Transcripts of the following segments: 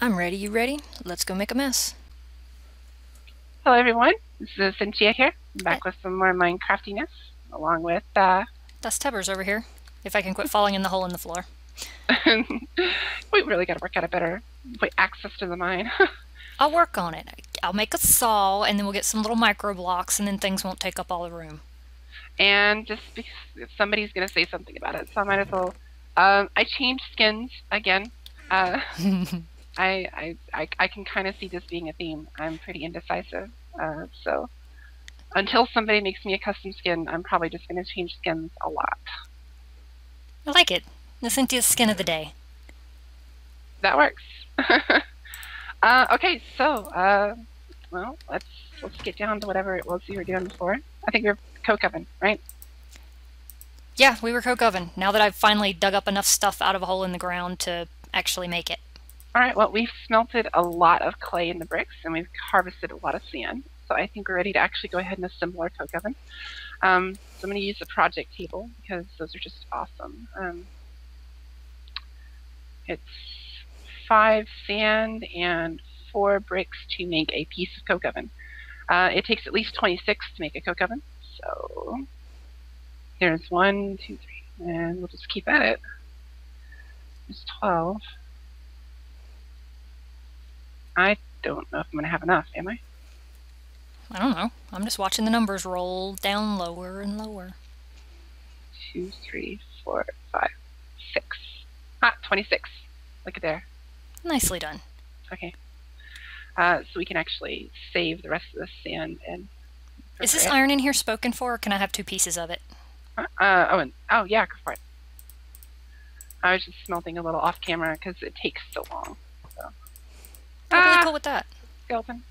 I'm ready. You ready? Let's go make a mess. Hello everyone, this is Nacentia here. I'm Hi. back with some more Minecraftiness, along with, That's Tubbers over here. If I can quit falling in the hole in the floor. we really gotta work out a better access to the mine. I'll work on it. I'll make a saw, and then we'll get some little micro blocks, and then things won't take up all the room. And just because somebody's gonna say something about it, so I might as well. I changed skins again. Uh, I can kind of see this being a theme. I'm pretty indecisive, so until somebody makes me a custom skin, I'm probably just gonna change skins a lot. I like it. Nacentia's skin of the day. That works. Okay, so well, let's get down to whatever it was you were doing before. I think we are coke oven, right? Yeah, we were coke oven. Now that I've finally dug up enough stuff out of a hole in the ground to actually make it. All right. Well, we've smelted a lot of clay in the bricks, and we've harvested a lot of sand. So I think we're ready to actually go ahead and assemble our coke oven. So I'm going to use the project table because those are just awesome. It's 5 sand and 4 bricks to make a piece of coke oven. It takes at least 26 to make a coke oven. So there's 1, 2, 3, and we'll just keep at it. There's 12. I don't know if I'm going to have enough, am I? I don't know. I'm just watching the numbers roll down lower and lower. 2, 3, 4, 5, 6. Ah, 26. Look at there. Nicely done. Okay. So we can actually save the rest of the sand and. Is this iron in here spoken for, or can I have 2 pieces of it? Oh yeah, go for it. I was just smelting a little off camera because it takes so long. So. Totally cool with that. Skeleton.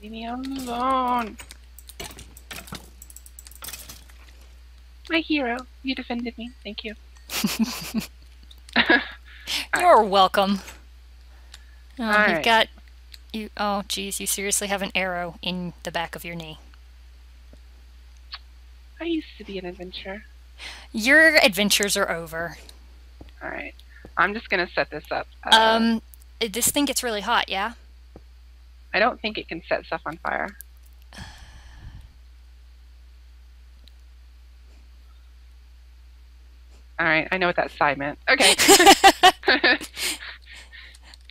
Leave me alone. My hero. You defended me. Thank you. You're welcome. Oh, All you've right. got you. Oh, geez, you seriously have an arrow in the back of your knee. I used to be an adventurer. Your adventures are over. All right. I'm just gonna set this up. This thing gets really hot, yeah? I don't think it can set stuff on fire. All right, I know what that sigh meant. Okay.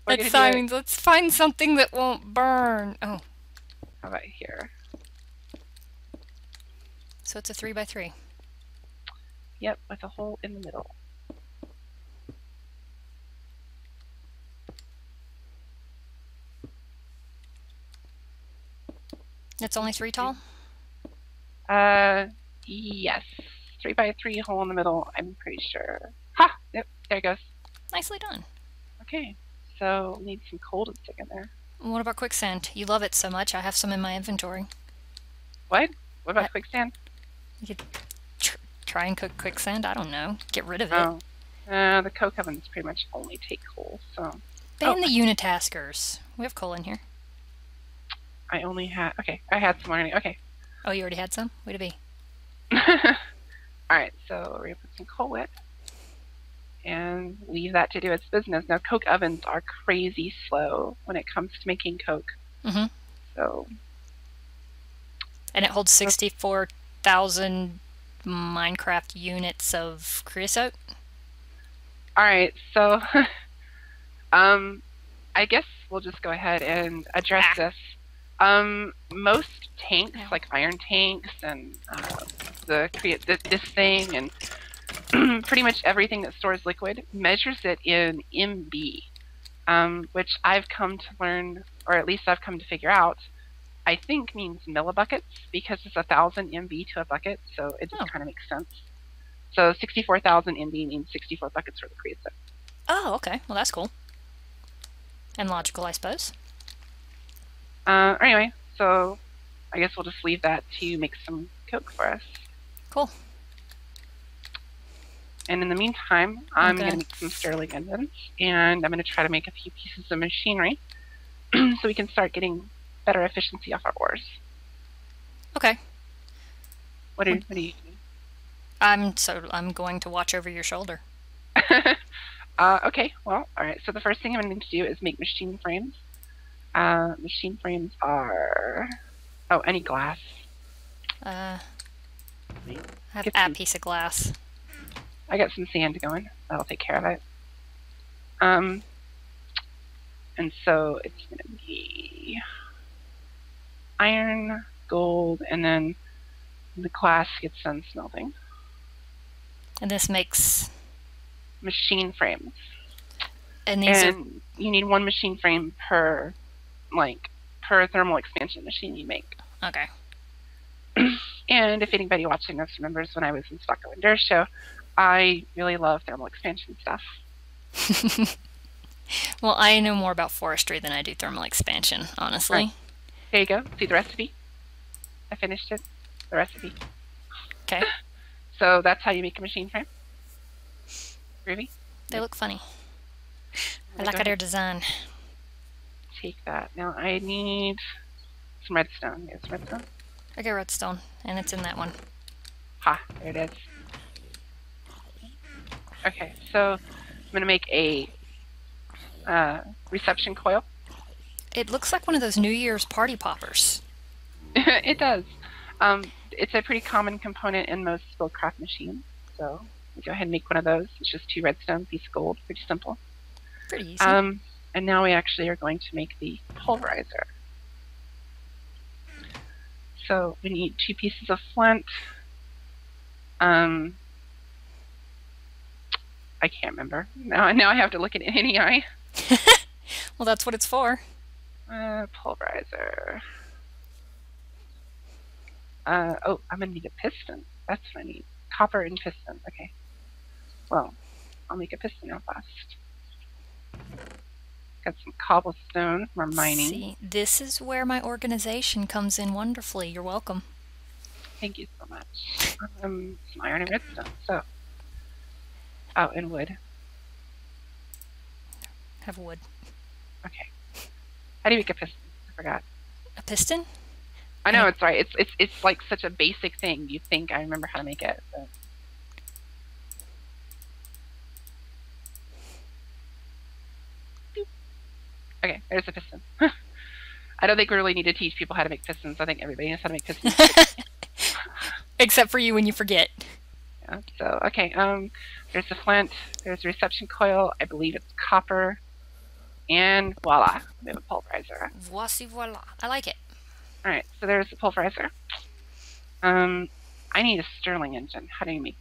That sigh means let's find something that won't burn. Oh. How about here? So it's a 3x3. Yep, with a hole in the middle. It's only 3 tall? Yes. 3x3 hole in the middle, I'm pretty sure. Ha! Yep, there it goes. Nicely done. Okay, so we need some coal to stick in there. What about quicksand? You love it so much, I have some in my inventory. What? What about quicksand? You could try and cook quicksand? I don't know. Get rid of it. Oh. The coke ovens pretty much only take coal, so. Ban the unitaskers. We have coal in here. I only had. Okay, I had some already. Okay. Oh, you already had some? Way to be. Alright, so we're gonna put some coal in and leave that to do its business. Now, coke ovens are crazy slow when it comes to making coke. Mm-hmm. So. And it holds 64,000 Minecraft units of creosote? Alright, so I guess we'll just go ahead and address this. Most tanks, like iron tanks and this thing and pretty much everything that stores liquid measures it in MB, which I've come to learn, or at least I've come to figure out, I think means millibuckets because it's 1,000 MB to a bucket, so it just kind of makes sense. So 64,000 MB means 64 buckets for the creosote. Oh, okay. Well, that's cool. And logical, I suppose. Anyway, so I guess we'll just leave that to make some coke for us. Cool. And in the meantime, I'm going to make some sterling engines, and I'm going to try to make a few pieces of machinery so we can start getting better efficiency off our ores. Okay. What are you doing? I'm going to watch over your shoulder. Okay, well, all right. So the first thing I'm going to do is make machine frames. Machine frames are... Oh, any glass. I have Get a some... piece of glass. I got some sand going. That'll take care of it. And so it's going to be iron, gold, and then the glass gets done smelting. And this makes... Machine frames. And these are... you need one machine frame per thermal expansion machine you make. Okay. And if anybody watching this remembers when I was in Stucco and Durr Show, I really love thermal expansion stuff. Well, I know more about forestry than I do thermal expansion, honestly. Right. There you go. See the recipe? I finished it. The recipe. Okay. So that's how you make a machine frame. Groovy? They look funny. I like their design. Take that. Now I need some redstone. Yes, redstone. I got redstone, and it's in that one. Ha, there it is. Okay, so I'm going to make a reception coil. It looks like one of those New Year's party poppers. It does. It's a pretty common component in most Buildcraft machines. So we go ahead and make one of those. It's just 2 redstone, piece of gold. Pretty simple. Pretty easy. And now we actually are going to make the pulverizer. So we need 2 pieces of flint. I can't remember. Now I have to look at NEI. Well, that's what it's for. Pulverizer. Oh, I'm going to need a piston. That's what I need. Copper and piston. Okay. Well, I'll make a piston now fast. Got some cobblestone from mining. See, this is where my organization comes in wonderfully. You're welcome. Thank you so much. Some iron and redstone. So, oh, and wood. Have wood. Okay. How do you make a piston? I forgot. A piston? I know it's right. It's like such a basic thing. You think I remember how to make it. But... Okay, there's a piston. I don't think we really need to teach people how to make pistons. I think everybody knows how to make pistons. Except for you when you forget. Yeah, so, okay, there's the flint, there's the reception coil, I believe it's copper, and voila, we have a pulverizer. Voici voila. I like it. Alright, so there's the pulverizer. I need a Stirling engine. How do you make...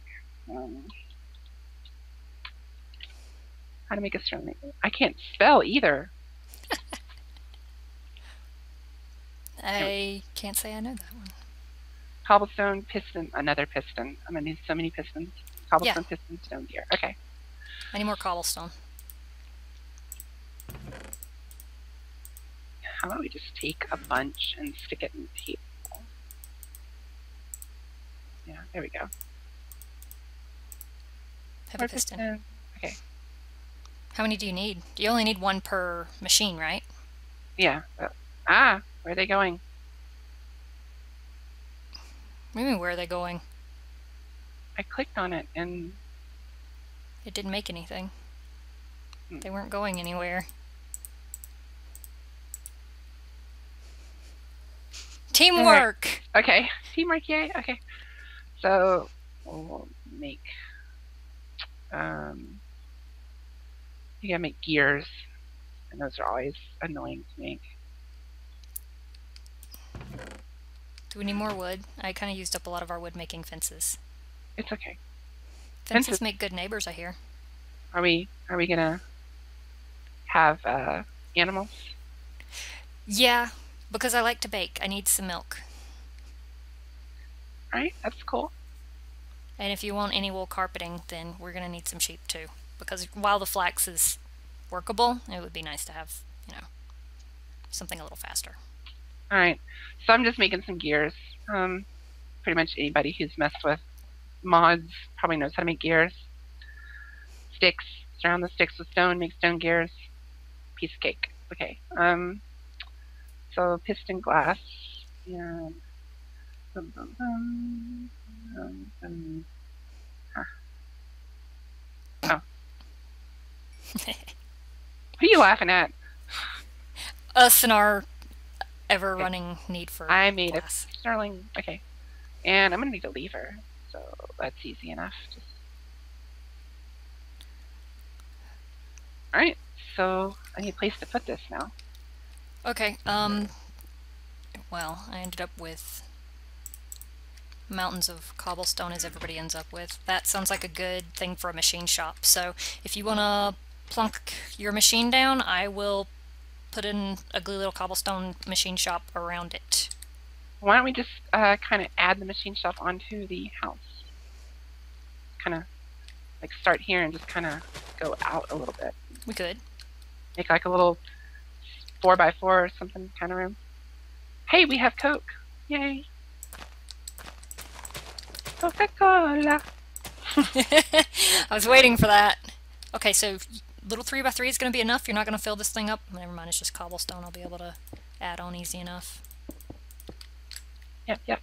how to make a Stirling engine? I can't spell either. I can't say I know that one. Cobblestone, piston, another piston. I'm going to need so many pistons. Cobblestone, piston, stone gear. Okay. I need more cobblestone. How about we just take a bunch and stick it in the table? Yeah, there we go. Have a piston. Okay. How many do you need? You only need 1 per machine, right? Yeah. Where are they going? What do you mean, where are they going? I clicked on it and... It didn't make anything. They weren't going anywhere. Teamwork! Right. Okay. Teamwork, yay. Okay. So, we'll make... you gotta make gears. And those are always annoying to make. Do we need more wood? I kind of used up a lot of our wood making fences. It's okay. Fences make good neighbors, I hear. Are we gonna have animals? Yeah, because I like to bake. I need some milk. Alright, that's cool. And if you want any wool carpeting, then we're gonna need some sheep too. Because while the flax is workable, it would be nice to have, you know, something a little faster. Alright, so I'm just making some gears. Pretty much anybody who's messed with mods probably knows how to make gears. Sticks, surround the sticks with stone, make stone gears. Piece of cake. Okay. So piston glass and oh. Who are you laughing at? Us and our ever Okay. running need for I made a glass. sterling. Okay. And I'm going to need a lever. So that's easy enough. Just... Alright. So I need a place to put this now. Okay, well, I ended up with mountains of cobblestone as everybody ends up with. That sounds like a good thing for a machine shop. So if you want to plunk your machine down, I will put in a ugly little cobblestone machine shop around it. Why don't we just kind of add the machine shop onto the house? Kind of like start here and just kind of go out a little bit. We could. Make like a little 4x4 or something kind of room. Hey, we have Coke. Yay. Coca-Cola. I was waiting for that. Okay, so little 3x3 is going to be enough? You're not going to fill this thing up? Never mind, it's just cobblestone. I'll be able to add on easy enough. Yep.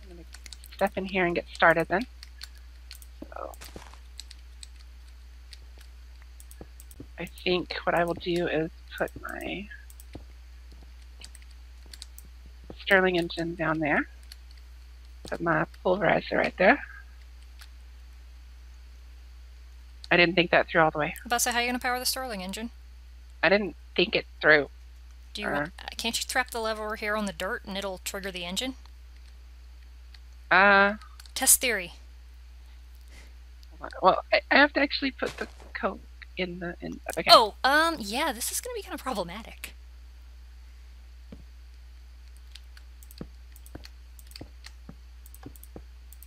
I'm going to step in here and get started then. So I think what I will do is put my Stirling engine down there. Put my pulverizer right there. I didn't think that through all the way. I was about to say, how are you going to power the Stirling engine? I didn't think it through. Do you want, can't you trap the lever over here on the dirt and it'll trigger the engine? Test theory. Well, I have to actually put the Coke in the... okay. Oh, yeah, this is going to be kind of problematic.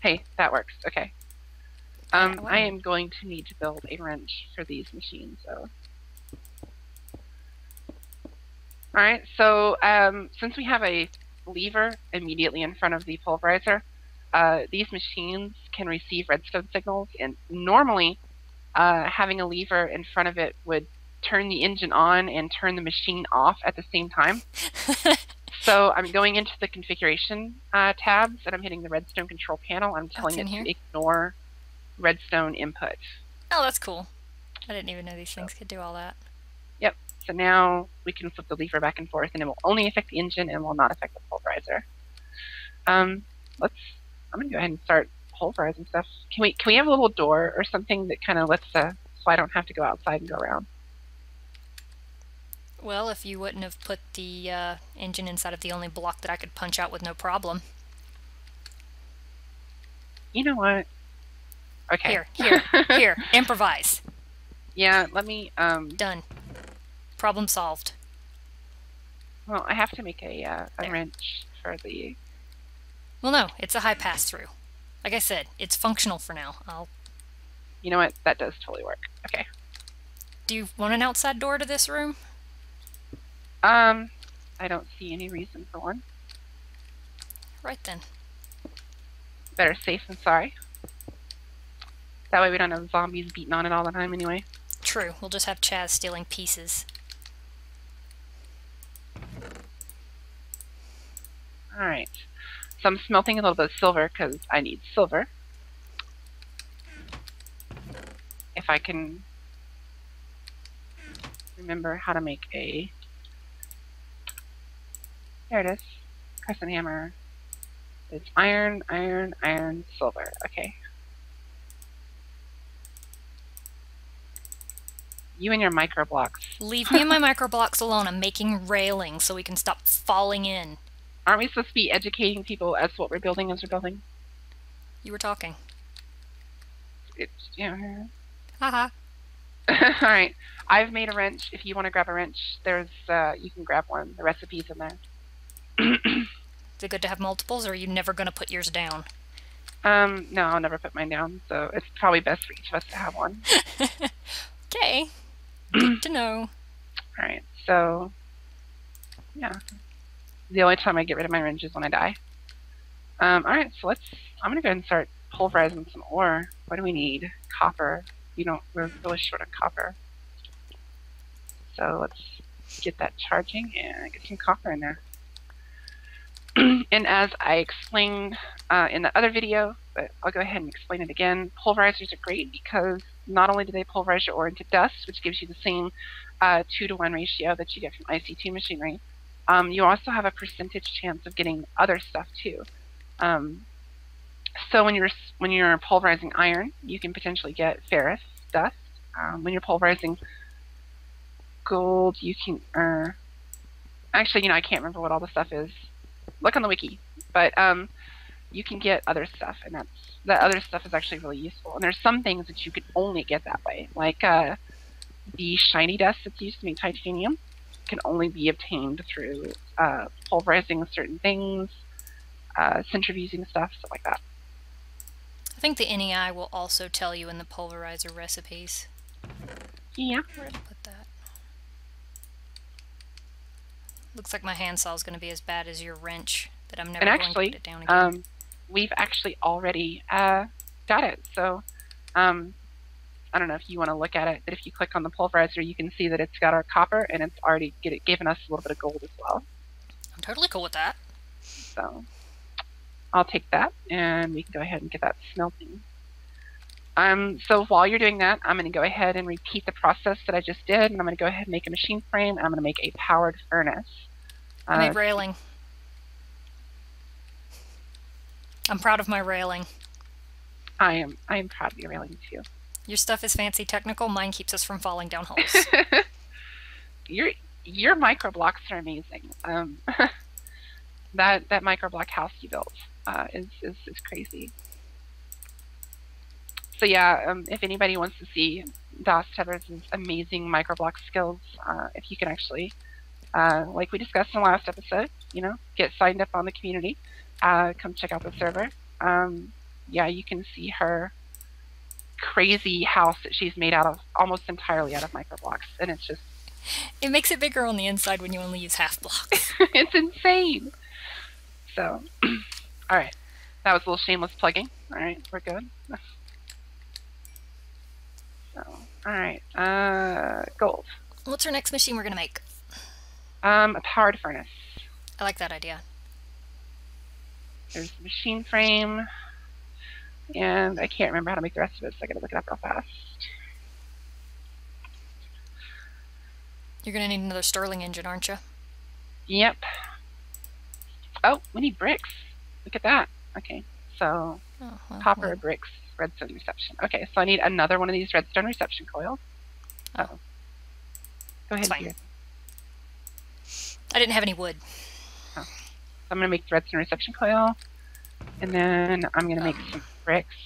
Hey, that works. Okay. I am going to need to build a wrench for these machines, so... Alright, so since we have a lever immediately in front of the pulverizer, these machines can receive redstone signals, and normally having a lever in front of it would turn the engine on and turn the machine off at the same time. So I'm going into the configuration tabs, and I'm hitting the redstone control panel. I'm telling it to ignore redstone input. Oh, that's cool. I didn't even know these things could do all that. Yep. So now we can flip the lever back and forth, and it will only affect the engine and will not affect the pulverizer. I'm gonna go ahead and start pulverizing stuff. Can we have a little door or something that kind of lets so I don't have to go outside and go around? Well, if you wouldn't have put the engine inside of the only block that I could punch out with no problem. You know what? Okay. Here. Improvise. Yeah, let me... Done. Problem solved. Well, I have to make a wrench for the... Well, no, it's a high pass-through. Like I said, it's functional for now. You know what? That does totally work. Okay. Do you want an outside door to this room? I don't see any reason for one. Right then. Better safe than sorry. That way we don't have zombies beating on it all the time anyway. True. We'll just have Chaz stealing pieces. Alright. So I'm smelting a little bit of silver because I need silver. If I can remember how to make a... There it is. Crescent hammer. It's iron, silver. Okay. You and your micro blocks. Leave me and my micro blocks alone. I'm making railings so we can stop falling in. Aren't we supposed to be educating people as to what we're building as we're building? You were talking. It's, yeah. Haha. Alright. I've made a wrench. If you want to grab a wrench, there's you can grab one. The recipe's in there. Is it good to have multiples, or are you never going to put yours down? No, I'll never put mine down, so it's probably best for each of us to have one. Okay. Good to know. Alright, so... yeah. The only time I get rid of my wrench is when I die. Alright, so I'm gonna go ahead and start pulverizing some ore. What do we need? Copper. We're really short on copper. So let's get that charging and get some copper in there. And as I explained in the other video, but I'll go ahead and explain it again, pulverizers are great because not only do they pulverize your ore into dust, which gives you the same 2-to-1 ratio that you get from IC2 machinery, you also have a percentage chance of getting other stuff too. So when you're pulverizing iron, you can potentially get ferrous dust. When you're pulverizing gold, you can actually, I can't remember what all the stuff is. Look on the wiki. But you can get other stuff, and that other stuff is actually really useful. And there's some things that you could only get that way, like the shiny dust that's used to make titanium can only be obtained through pulverizing certain things, centrifuging stuff like that. I think the NEI will also tell you in the pulverizer recipes. Yeah. Where to put that? Looks like my handsaw is going to be as bad as your wrench, that I'm never going to put it down again. We've actually already got it. So I don't know if you want to look at it, but if you click on the pulverizer, you can see that it's got our copper, and it's already given us a little bit of gold as well. I'm totally cool with that. So I'll take that, and we can go ahead and get that smelting. So while you're doing that, I'm going to go ahead and repeat the process that I just did, and I'm going to go ahead and make a machine frame, and I'm going to make a powered furnace. I made railing. I'm proud of my railing. I am proud of your railing too. Your stuff is fancy technical. Mine keeps us from falling down holes. Your micro blocks are amazing. That micro block house you built is crazy. So yeah, if anybody wants to see Das Tevers' amazing micro block skills, if you can actually, like we discussed in the last episode, get signed up on the community, come check out the server. Yeah, you can see her crazy house that she's made out of almost entirely out of micro blocks, and it's just, it makes it bigger on the inside when you only use half blocks. It's insane. So all right, that was a little shameless plugging. All right, we're good. So all right, gold. What's our next machine we're gonna make? A powered furnace. I like that idea. There's the machine frame, and I can't remember how to make the rest of it, so I gotta look it up real fast. You're gonna need another Stirling engine, aren't you? Yep. Oh, we need bricks. Look at that. Okay, so copper, bricks, redstone reception. Okay, so I need another one of these redstone reception coils. Oh. Go ahead. Here. I didn't have any wood. Oh. So I'm gonna make the redstone reception coil, and then I'm gonna make some bricks.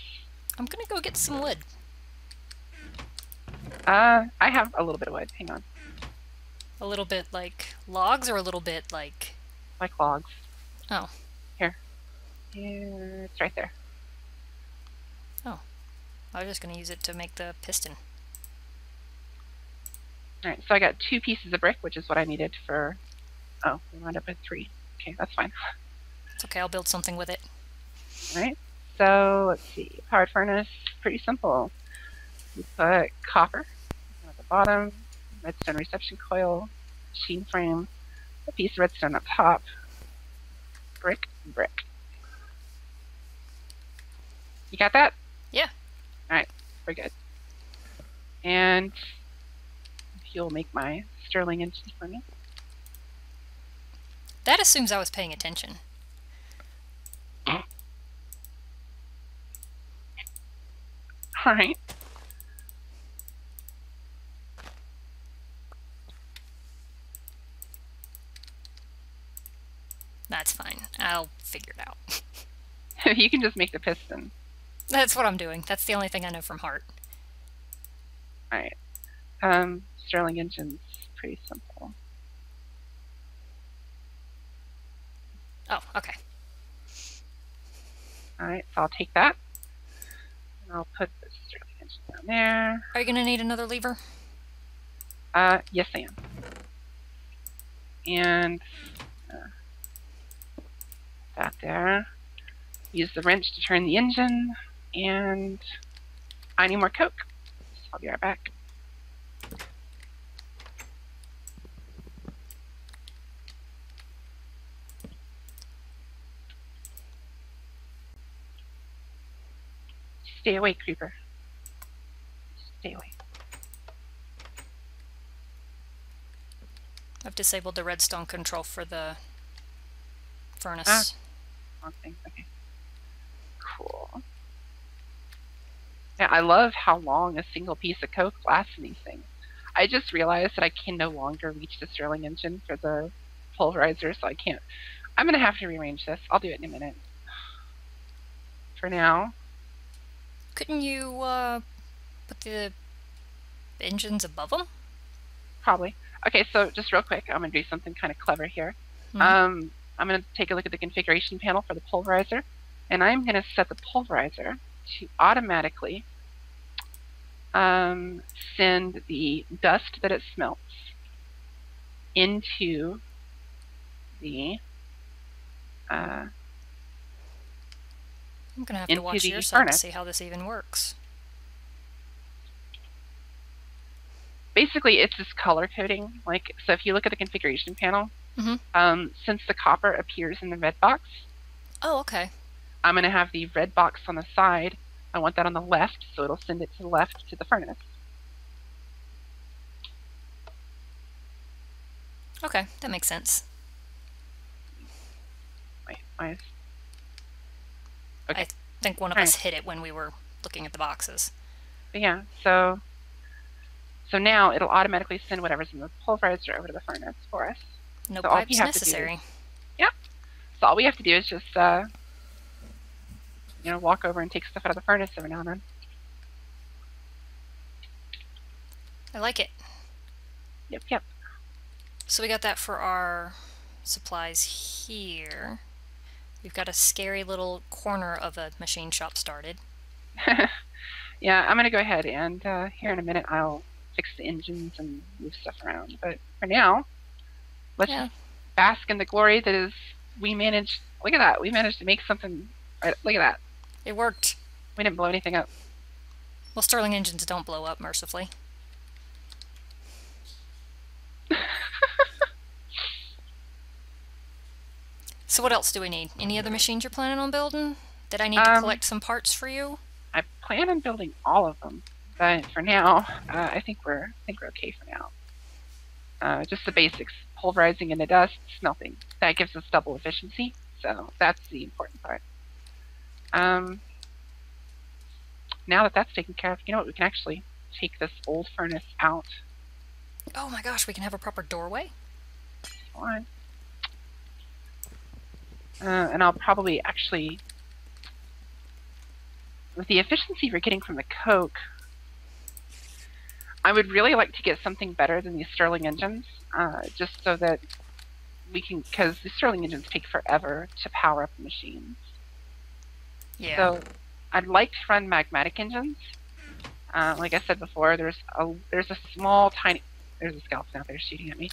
I'm gonna go get some wood. I have a little bit of wood. Hang on. A little bit like logs, or a little bit like logs. Oh. Here. It's right there. Oh. I was just going to use it to make the piston. Alright, so I got 2 pieces of brick, which is what I needed for... Oh, we wound up with 3. Okay, that's fine. It's okay, I'll build something with it. Alright, so let's see. Powered furnace, pretty simple. You put copper at the bottom, redstone reception coil, machine frame, a piece of redstone up top, brick, brick. You got that? Yeah. Alright, we're good. And if you'll make my Stirling engine for me. That assumes I was paying attention. Alright. That's fine. I'll figure it out. You can just make the piston. That's what I'm doing. That's the only thing I know from heart. Alright. Stirling engine's pretty simple. Oh, okay. Alright, so I'll take that. And I'll put the Stirling engine down there. Are you going to need another lever? Yes I am. And that there. Use the wrench to turn the engine, and I need more coke. So I'll be right back. Stay awake, creeper. Stay away. I've disabled the redstone control for the furnace. Ah, wrong thing. Okay. Cool. Yeah, I love how long a single piece of coke lasts in these things. I just realized that I can no longer reach the Stirling engine for the pulverizer, so I can't. I'm going to have to rearrange this. I'll do it in a minute. For now. Couldn't you put the engines above them? Probably. Okay, so just real quick, I'm going to do something kind of clever here. Mm-hmm. I'm going to take a look at the configuration panel for the pulverizer, and I'm going to set the pulverizer to automatically send the dust that it smelts into the I'm gonna have to watch your side to see how this even works. Basically, it's this color coding. Like, so if you look at the configuration panel, since the copper appears in the red box, okay. I'm going to have the red box on the side. I want that on the left, so it'll send it to the left to the furnace. Okay, that makes sense. Wait, okay. I think one of us hit it when we were looking at the boxes. But yeah, so now it'll automatically send whatever's in the pulverizer over to the furnace for us. No pipes necessary. Yep. So all we have to do is just walk over and take stuff out of the furnace every now and then. I like it. Yep. So we got that for our supplies here. We've got a scary little corner of a machine shop started. Yeah, I'm going to go ahead and here in a minute I'll fix the engines and move stuff around. But for now, let's just bask in the glory that is we managed. Look at that. We managed to make something. Right, look at that. It worked. We didn't blow anything up. Well, Stirling engines don't blow up, mercifully. So what else do we need? Any other machines you're planning on building? Did I need to collect some parts for you? I plan on building all of them, but for now, I think we're okay for now. Just the basics: pulverizing into dust, smelting. That gives us double efficiency, so that's the important part. Now that that's taken care of, you know what? We can actually take this old furnace out. Oh my gosh, we can have a proper doorway? Come on. And I'll probably actually, with the efficiency we're getting from the coke, I would really like to get something better than these Stirling engines, just so that we can, because the Stirling engines take forever to power up the machines. Yeah. So I'd like to run magmatic engines. Like I said before, there's a small, tiny, there's a skeleton out there shooting at me.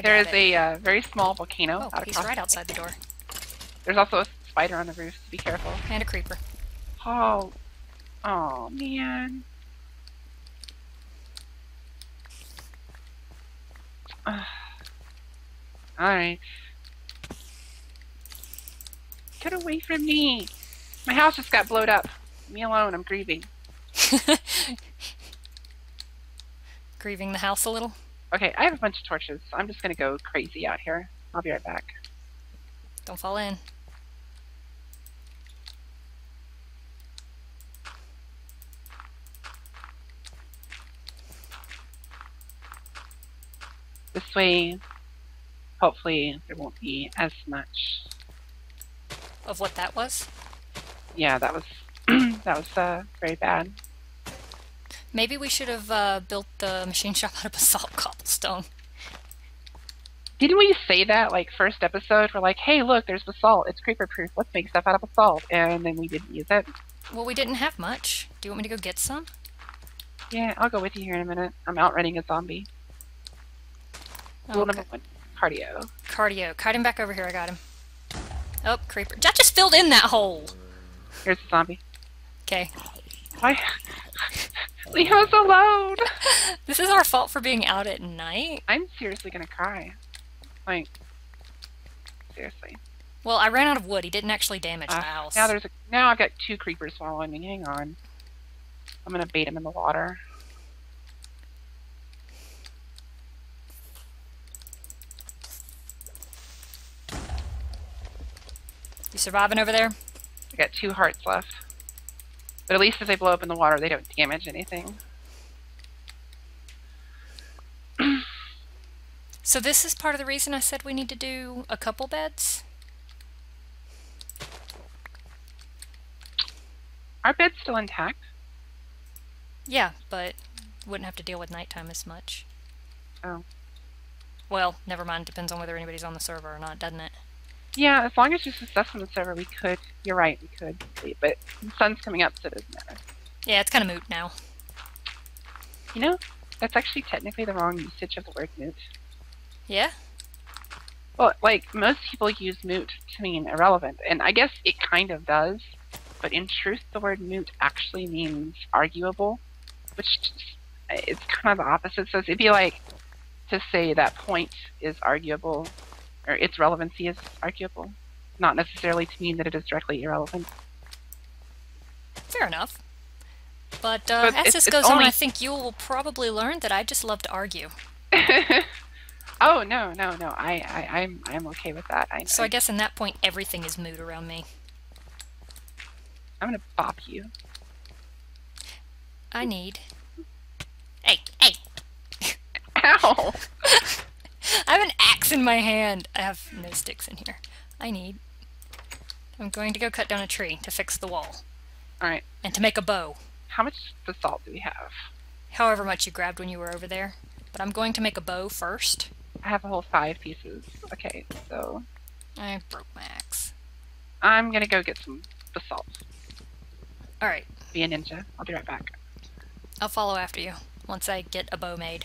There is a very small volcano. Oh, he's right outside the door. There's also a spider on the roof, so be careful. And a creeper. Oh man. Alright. Get away from me! My house just got blowed up. Leave me alone, I'm grieving. Grieving the house a little? Okay, I have a bunch of torches, so I'm just gonna go crazy out here. I'll be right back. Don't fall in. This way, hopefully, there won't be as much. Of what that was? Yeah, that was very bad. Maybe we should have built the machine shop out of basalt cobblestone. Didn't we say that, like, first episode? We're like, hey, look, there's basalt. It's creeper-proof. Let's make stuff out of basalt. And then we didn't use it. Well, we didn't have much. Do you want me to go get some? Yeah, I'll go with you here in a minute. I'm outrunning a zombie. Rule number 1, cardio. Cardio. Kite him back over here. I got him. Oh, creeper. That just filled in that hole. Here's the zombie. Okay. Why? Leave us alone! This is our fault for being out at night. I'm seriously gonna cry. Like, seriously. Well, I ran out of wood. He didn't actually damage the house. Now I've got 2 creepers following me. Hang on. I'm gonna bait him in the water. You surviving over there? I got 2 hearts left. But at least if they blow up in the water, they don't damage anything. So this is part of the reason I said we need to do a couple beds? Our bed's still intact. Yeah, but wouldn't have to deal with nighttime as much. Oh. Well, never mind. Depends on whether anybody's on the server or not, doesn't it? Yeah, as long as there's stuff on the server, we could. You're right, we could. But the sun's coming up, so it doesn't matter. Yeah, it's kind of moot now. You know, that's actually technically the wrong usage of the word moot. Yeah? Well, like, most people use moot to mean irrelevant, and I guess it kind of does, but in truth, the word moot actually means arguable, which just, it's kind of the opposite. So it'd be like to say that point is arguable, or its relevancy is arguable, not necessarily to mean that it is directly irrelevant. Fair enough. But So as this goes on, I think you will probably learn that I just love to argue. Oh, no. I'm okay with that. So I guess in that point, everything is moot around me. I'm gonna bop you. I need... Hey! Ow! I have an axe in my hand. I have no sticks in here. I'm going to go cut down a tree to fix the wall. Alright. And to make a bow. How much basalt do we have? However much you grabbed when you were over there. But I'm going to make a bow first. I have a whole 5 pieces. Okay, so... I broke my axe. I'm gonna go get some basalt. Alright. Be a ninja. I'll be right back. I'll follow after you once I get a bow made.